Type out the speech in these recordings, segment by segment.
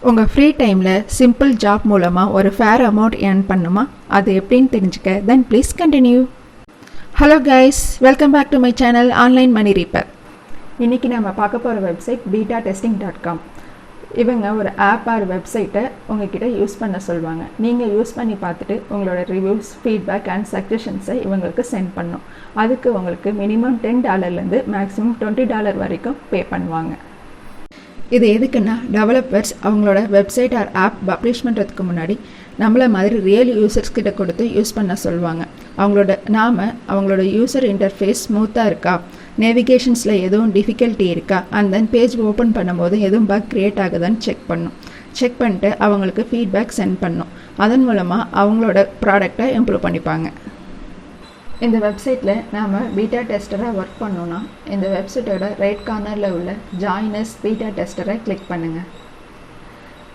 உங்கள் ஃப்ரீ டைமில் simple jab மூலமாக ஒரு ஃபேர் அமௌண்ட் ஏர்ன் பண்ணுமா? அது எப்படின்னு தெரிஞ்சுக்க then please continue. Hello guys, welcome back to my channel online money reaper. இன்றைக்கி நம்ம பார்க்க போகிற வெப்சைட் betatesting.com. இவங்க ஒரு ஆப் ஆர் வெப்சைட்டை உங்ககிட்ட யூஸ் பண்ண சொல்லுவாங்க. நீங்கள் யூஸ் பண்ணி பார்த்துட்டு உங்களோட ரிவ்யூஸ், ஃபீட்பேக் அண்ட் சஜஷன்ஸை இவங்களுக்கு சென்ட் பண்ணணும். அதுக்கு உங்களுக்கு மினிமம் $10 மேக்ஸிமம் $20 வரைக்கும் பே பண்ணுவாங்க. இது எதுக்குன்னா, டெவலப்பர்ஸ் அவங்களோட வெப்சைட் ஆர் ஆப் பப்ளிஷ் பண்ணுறதுக்கு முன்னாடி நம்மளை மாதிரி ரியல் யூசர்ஸ் கிட்ட கொடுத்து யூஸ் பண்ண சொல்லுவாங்க. அவங்களோட யூசர் இன்டர்ஃபேஸ் ஸ்மூத்தாக இருக்கா, நேவிகேஷன்ஸில் எதுவும் டிஃபிகல்ட்டி இருக்கா, அண்ட் தென் பேஜ் ஓப்பன் பண்ணும்போது எதுவும் பக் க்ரியேட் ஆகுதான்னு செக் பண்ணிட்டு அவங்களுக்கு ஃபீட்பேக் சென்ட் பண்ணணும். அதன் மூலமாக அவங்களோட ப்ராடக்டை இம்ப்ரூவ் பண்ணிப்பாங்க. இந்த வெப்சைட்டில் நாம் பீட்டா டெஸ்டராக ஒர்க் பண்ணோன்னா இந்த வெப்சைட்டோட ரைட் கார்னரில் உள்ள ஜாயின் பீட்டா டெஸ்டரை கிளிக் பண்ணுங்கள்.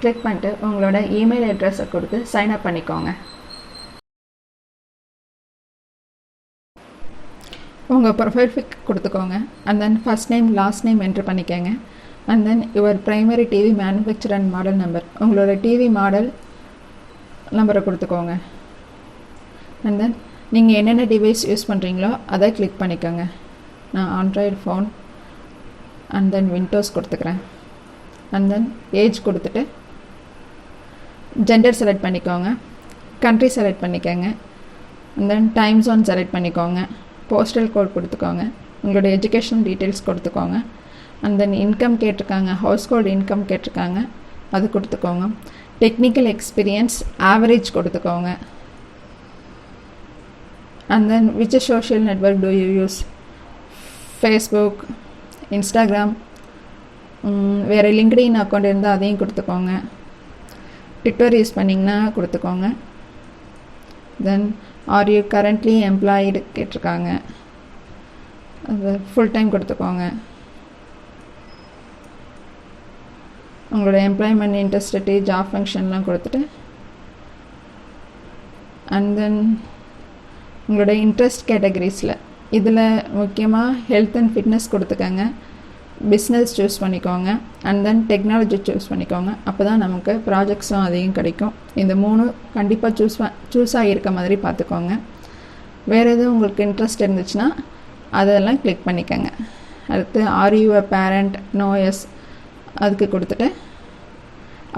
கிளிக் பண்ணிட்டு உங்களோட இமெயில் அட்ரஸை கொடுத்து சைன்அப் பண்ணிக்கோங்க. உங்கள் ப்ரொஃபைல் பிக் கொடுத்துக்கோங்க. And then first name last name entry பண்ணிக்கோங்க. And then your primary TV manufacture and model number, உங்களோட டிவி மாடல் நம்பரை கொடுத்துக்கோங்க. அண்ட் தென் நீங்கள் என்னென்ன டிவைஸ் யூஸ் பண்ணுறீங்களோ அதை கிளிக் பண்ணிக்கோங்க. நான் Android phone and then Windows கொடுத்துக்கிறேன். அண்ட் தென் ஏஜ் கொடுத்துட்டு ஜெண்டர் செலக்ட் பண்ணிக்கோங்க. கண்ட்ரி செலக்ட் பண்ணிக்கோங்க. And then time zone select பண்ணிக்கோங்க. போஸ்டல் கோட் கொடுத்துக்கோங்க. உங்களோட எஜுகேஷன் டீட்டெயில்ஸ் கொடுத்துக்கோங்க. அண்ட் தென் இன்கம் கேட்டிருக்காங்க, ஹவுஸ் ஹோல்டு இன்கம் கேட்டிருக்காங்க, அது கொடுத்துக்கோங்க. டெக்னிக்கல் எக்ஸ்பீரியன்ஸ் ஆவரேஜ் கொடுத்துக்கோங்க. And then which social network do you use? Facebook, Instagram, வேறு லிங்க்டின் அக்கௌண்ட் இருந்தால் அதையும் கொடுத்துக்கோங்க. ட்விட்டர் யூஸ் பண்ணிங்கன்னா கொடுத்துக்கோங்க. தென் ஆர் யூ கரண்ட்லி எம்ப்ளாய்டு கேட்டிருக்காங்க, அது ஃபுல் டைம் கொடுத்துக்கோங்க. உங்களோட எம்ப்ளாய்மெண்ட் இன்ட்ரெஸ்ட், ஜாப் ஃபங்க்ஷன்லாம் கொடுத்துட்டு அண்ட் தென் உங்களோட இன்ட்ரெஸ்ட் கேட்டகரிஸில் இதில் முக்கியமாக ஹெல்த் அண்ட் ஃபிட்னஸ் கொடுத்துக்கோங்க. பிஸ்னஸ் சூஸ் பண்ணிக்கோங்க. அண்ட் தென் டெக்னாலஜி சூஸ் பண்ணிக்கோங்க. அப்போ தான் நமக்கு ப்ராஜெக்ட்ஸும் அதிகம் கிடைக்கும். இந்த 3 கண்டிப்பாக சூஸ் ஆகியிருக்க மாதிரி பார்த்துக்கோங்க. வேறு எதுவும் உங்களுக்கு இன்ட்ரெஸ்ட் இருந்துச்சுன்னா அதெல்லாம் கிளிக் பண்ணிக்கோங்க. அடுத்து are you a parent, no yes அதுக்கு கொடுத்துட்டு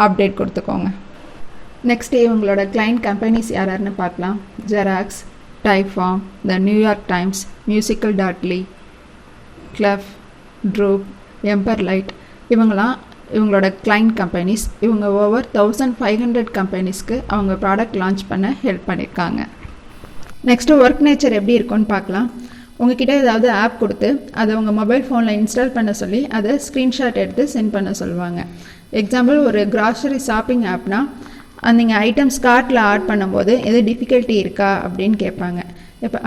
அப்டேட் கொடுத்துக்கோங்க. நெக்ஸ்ட் உங்களோட கிளைண்ட் கம்பெனிஸ் யாராருன்னு பார்க்கலாம். Xerox, Typeform, the New York Times, Musically, கிளஃப், ட்ரூப், எம்பர்லைட், இவங்களோட கிளைண்ட் கம்பெனிஸ். இவங்க ஓவர் 1500 கம்பெனிஸ்க்கு அவங்க ப்ராடக்ட் லான்ச் பண்ண ஹெல்ப் பண்ணியிருக்காங்க. நெக்ஸ்ட்டு ஒர்க் நேச்சர் எப்படி இருக்குன்னு பார்க்கலாம். உங்ககிட்ட ஏதாவது ஆப் கொடுத்து அதை உங்கள் மொபைல் ஃபோனில் இன்ஸ்டால் பண்ண சொல்லி அதை ஸ்க்ரீன்ஷாட் எடுத்து சென்ட் பண்ண சொல்லுவாங்க. எக்ஸாம்பிள், ஒரு கிராசரி ஷாப்பிங் ஆப்னா நீங்கள் ஐட்டம்ஸ் கார்ட்டில் ஆட் பண்ணும்போது எது டிஃபிகல்ட்டி இருக்கா அப்படின்னு கேட்பாங்க.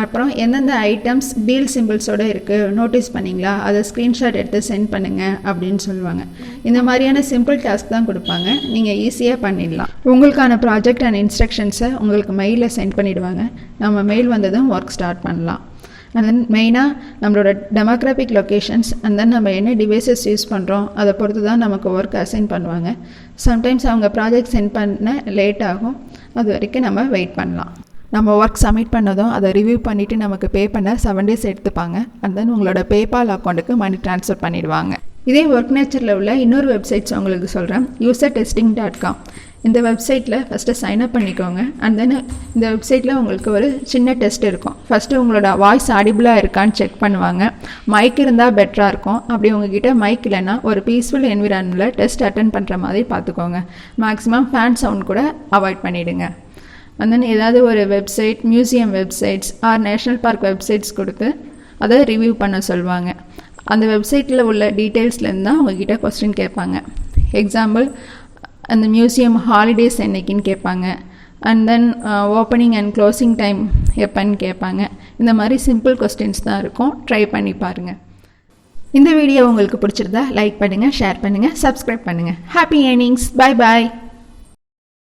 அப்புறம் எந்தெந்த ஐட்டம்ஸ் டீல் சிம்பிள்ஸோடு இருக்குது நோட்டீஸ் பண்ணிங்களா, அதை ஸ்க்ரீன்ஷாட் எடுத்து சென்ட் பண்ணுங்கள் அப்படின்னு சொல்லுவாங்க. இந்த மாதிரியான சிம்பிள் டாஸ்க் தான் கொடுப்பாங்க. நீங்கள் ஈஸியாக பண்ணிடலாம். உங்களுக்கான ப்ராஜெக்ட் அண்ட் இன்ஸ்ட்ரக்ஷன்ஸை உங்களுக்கு மெயிலில் சென்ட் பண்ணிவிடுவாங்க. நம்ம மெயில் வந்ததும் ஒர்க் ஸ்டார்ட் பண்ணலாம். அண்ட் தென் மெயினாக நம்மளோட டெமோக்ராஃபிக் லொக்கேஷன்ஸ் அண்ட் தென் நம்ம என்ன டிவைசஸ் யூஸ் பண்ணுறோம் அதை பொறுத்து தான் நமக்கு ஒர்க் அசைன் பண்ணுவாங்க. சம்டைம்ஸ் அவங்க ப்ராஜெக்ட் சென்ட் பண்ண லேட் ஆகும். அது வரைக்கும் நம்ம வெயிட் பண்ணலாம். நம்ம ஒர்க் சப்மிட் பண்ணதும் அதை ரிவ்யூ பண்ணிவிட்டு நமக்கு பே பண்ண 7 days எடுத்துப்பாங்க. அண்ட் தென் உங்களோட பேபால் அக்கௌண்ட்டுக்கு மணி ட்ரான்ஸ்ஃபர் பண்ணிடுவாங்க. இதே ஒர்க் நேச்சரில் உள்ள இன்னொரு வெப்சைட்ஸ் உங்களுக்கு சொல்கிறேன். usertesting.com. இந்த வெப்சைட்டில் ஃபஸ்ட்டு சைன்அப் பண்ணிக்கோங்க. அண்ட் தென் இந்த வெப்சைட்டில் உங்களுக்கு ஒரு சின்ன டெஸ்ட் இருக்கும். ஃபஸ்ட்டு உங்களோட வாய்ஸ் ஆடிபிளாக இருக்கான்னு செக் பண்ணுவாங்க. மைக் இருந்தால் பெட்டராக இருக்கும். அப்படி உங்ககிட்ட மைக் இல்லைன்னா ஒரு பீஸ்ஃபுல் என்விரான்மெண்ட்டில் டெஸ்ட் அட்டன் பண்ணுற மாதிரி பார்த்துக்கோங்க. மேக்ஸிமம் ஃபேன் சவுண்ட் கூட அவாய்ட் பண்ணிவிடுங்க. அண்ட் தென் ஏதாவது ஒரு website, museum websites or national park websites கொடுத்து அதை ரிவ்யூ பண்ண சொல்லுவாங்க. அந்த வெப்சைட்டில் உள்ள டீட்டெயில்ஸ்லேருந்து தான் உங்ககிட்ட கொஸ்டின் கேட்பாங்க. எக்ஸாம்பிள், அந்த மியூசியம் ஹாலிடேஸ் என்னைக்குன்னு கேட்பாங்க. And then opening and closing time எப்போன்னு கேட்பாங்க. இந்த மாதிரி சிம்பிள் கொஸ்டின்ஸ் தான் இருக்கும். ட்ரை பண்ணி பாருங்கள். இந்த வீடியோ உங்களுக்கு பிடிச்சிருந்தா லைக் பண்ணுங்கள், ஷேர் பண்ணுங்கள், சப்ஸ்கிரைப் பண்ணுங்கள். Happy earnings. Bye bye.